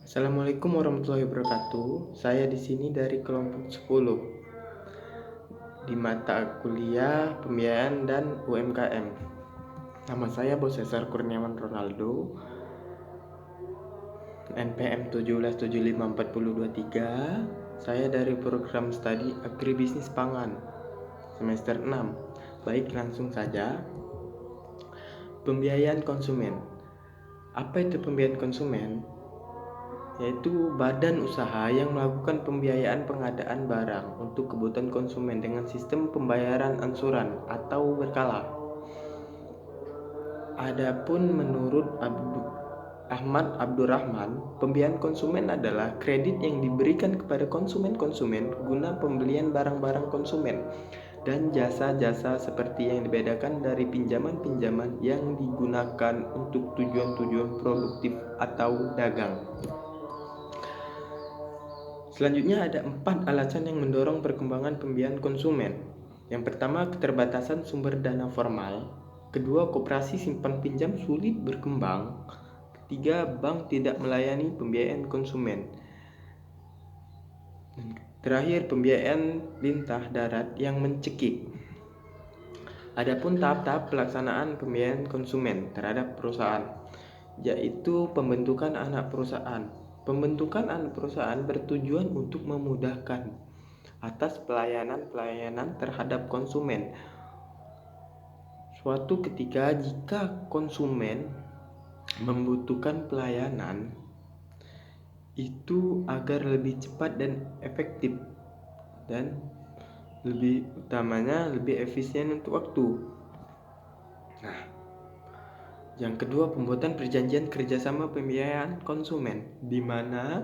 Assalamualaikum warahmatullahi wabarakatuh. Saya di sini dari kelompok 10 di mata kuliah Pembiayaan dan UMKM. Nama saya Bos Cesar Kurniawan Ronaldo, NPM 17754023. Saya dari program studi Agribisnis Pangan semester 6. Baik, langsung saja. Pembiayaan konsumen. Apa itu pembiayaan konsumen? Yaitu badan usaha yang melakukan pembiayaan pengadaan barang untuk kebutuhan konsumen dengan sistem pembayaran angsuran atau berkala. Adapun menurut Ahmad Abdurrahman, pembiayaan konsumen adalah kredit yang diberikan kepada konsumen-konsumen guna pembelian barang-barang konsumen dan jasa-jasa seperti yang dibedakan dari pinjaman-pinjaman yang digunakan untuk tujuan-tujuan produktif atau dagang. Selanjutnya ada 4 alasan yang mendorong perkembangan pembiayaan konsumen. Yang pertama, keterbatasan sumber dana formal. Kedua, koperasi simpan pinjam sulit berkembang. Ketiga, bank tidak melayani pembiayaan konsumen. Terakhir, pembiayaan lintah darat yang mencekik. Adapun tahap-tahap pelaksanaan pembiayaan konsumen terhadap perusahaan, yaitu pembentukan anak perusahaan. Pembentukan anak perusahaan bertujuan untuk memudahkan atas pelayanan-pelayanan terhadap konsumen. Suatu ketika jika konsumen membutuhkan pelayanan itu agar lebih cepat dan efektif dan lebih utamanya lebih efisien untuk waktu. Nah, yang kedua, pembuatan perjanjian kerjasama pembiayaan konsumen, di mana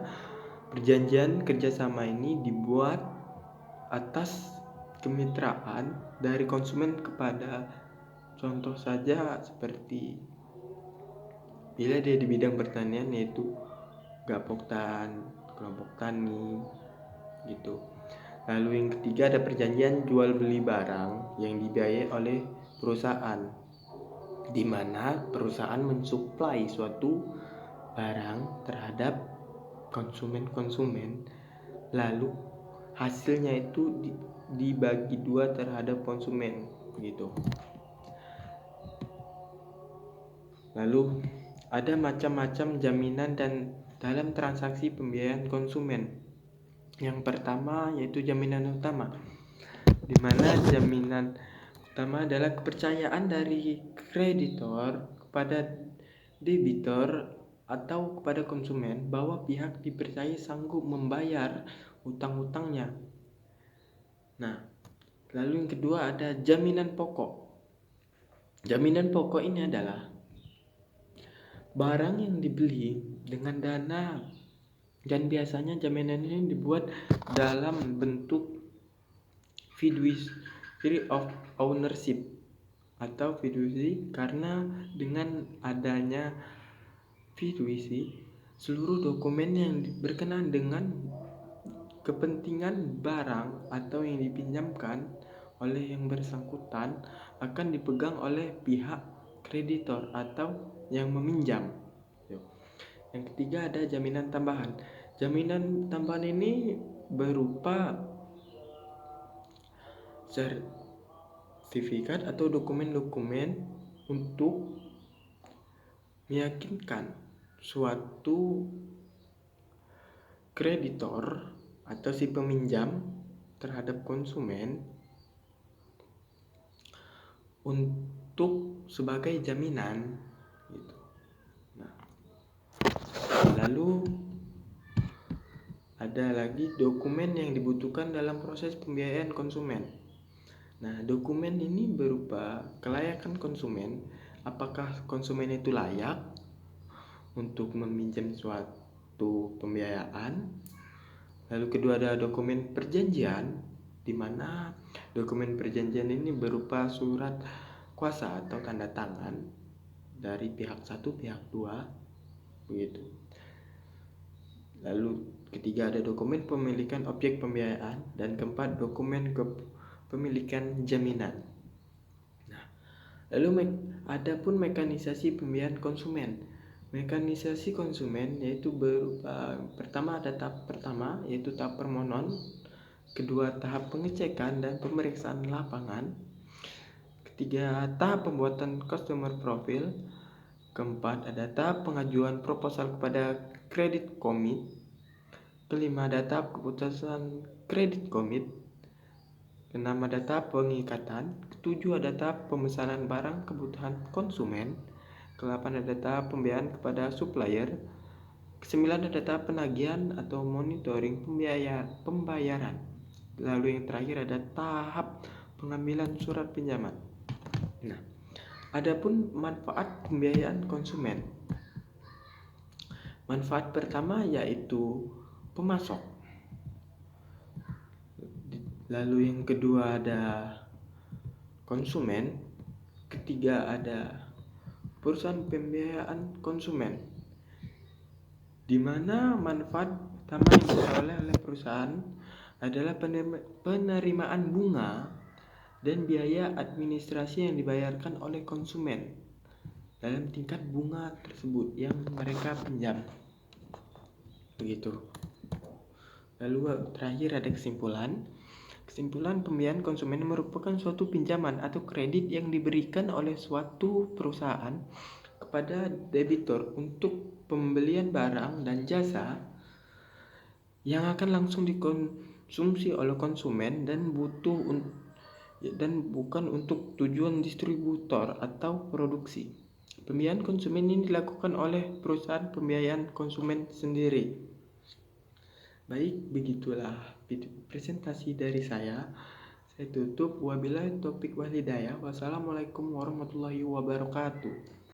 perjanjian kerjasama ini dibuat atas kemitraan dari konsumen kepada, contoh saja seperti bila dia di bidang pertanian yaitu Gapoktan, kelompok tani gitu. Lalu yang ketiga ada perjanjian jual beli barang yang dibiayai oleh perusahaan, di mana perusahaan mensuplai suatu barang terhadap konsumen-konsumen, lalu hasilnya itu dibagi dua terhadap konsumen gitu. Lalu ada macam-macam jaminan dan dalam transaksi pembiayaan konsumen. Yang pertama yaitu jaminan utama, di mana jaminan utama adalah kepercayaan dari kreditor kepada debitor atau kepada konsumen bahwa pihak dipercaya sanggup membayar utang-utangnya. Nah, lalu yang kedua ada jaminan pokok. Jaminan pokok ini adalah barang yang dibeli dengan dana, dan biasanya jaminan ini dibuat dalam bentuk fiduciary of ownership atau fiduciary, karena dengan adanya fiduciary seluruh dokumen yang berkenaan dengan kepentingan barang atau yang dipinjamkan oleh yang bersangkutan akan dipegang oleh pihak kreditor atau yang meminjam. Yang ketiga ada jaminan tambahan. Jaminan tambahan ini berupa sertifikat atau dokumen-dokumen untuk meyakinkan suatu kreditor atau si peminjam terhadap konsumen untuk sebagai jaminan gitu. Nah, lalu ada lagi dokumen yang dibutuhkan dalam proses pembiayaan konsumen. Nah, dokumen ini berupa kelayakan konsumen, apakah konsumen itu layak untuk meminjam suatu pembiayaan. Lalu kedua ada dokumen perjanjian, di mana dokumen perjanjian ini berupa surat kuasa atau tanda tangan dari pihak satu, pihak dua, begitu. Lalu ketiga ada dokumen pemilikan objek pembiayaan, dan keempat dokumen kepemilikan jaminan. Nah, lalu ada pun mekanisasi pembiayaan konsumen. Mekanisasi konsumen yaitu berupa pertama ada tahap pertama yaitu tahap permohonan, kedua tahap pengecekan dan pemeriksaan lapangan, ketiga tahap pembuatan customer profile, keempat ada tahap pengajuan proposal kepada kredit komit, kelima ada tahap keputusan kredit komit, keenam ada tahap pengikatan, ketujuh ada tahap pemesanan barang kebutuhan konsumen, ke-8 ada tahap pembiayaan kepada supplier, ke-9 ada tahap penagihan atau monitoring pembayaran. Lalu yang terakhir ada tahap pengambilan surat pinjaman. Nah, adapun manfaat pembiayaan konsumen. Manfaat pertama yaitu pemasok. Lalu yang kedua ada konsumen, ketiga ada perusahaan pembiayaan konsumen, di mana manfaat pertama yang diperoleh oleh perusahaan adalah penerimaan bunga dan biaya administrasi yang dibayarkan oleh konsumen dalam tingkat bunga tersebut yang mereka pinjam. Begitu. Lalu terakhir ada kesimpulan. Kesimpulan, pembiayaan konsumen merupakan suatu pinjaman atau kredit yang diberikan oleh suatu perusahaan kepada debitur untuk pembelian barang dan jasa yang akan langsung dikonsumsi oleh konsumen dan bukan untuk tujuan distributor atau produksi. Pembiayaan konsumen ini dilakukan oleh perusahaan pembiayaan konsumen sendiri. Baik, begitulah presentasi dari saya. Saya tutup. Wabillahi taufiq wal hidayah. Wassalamualaikum warahmatullahi wabarakatuh.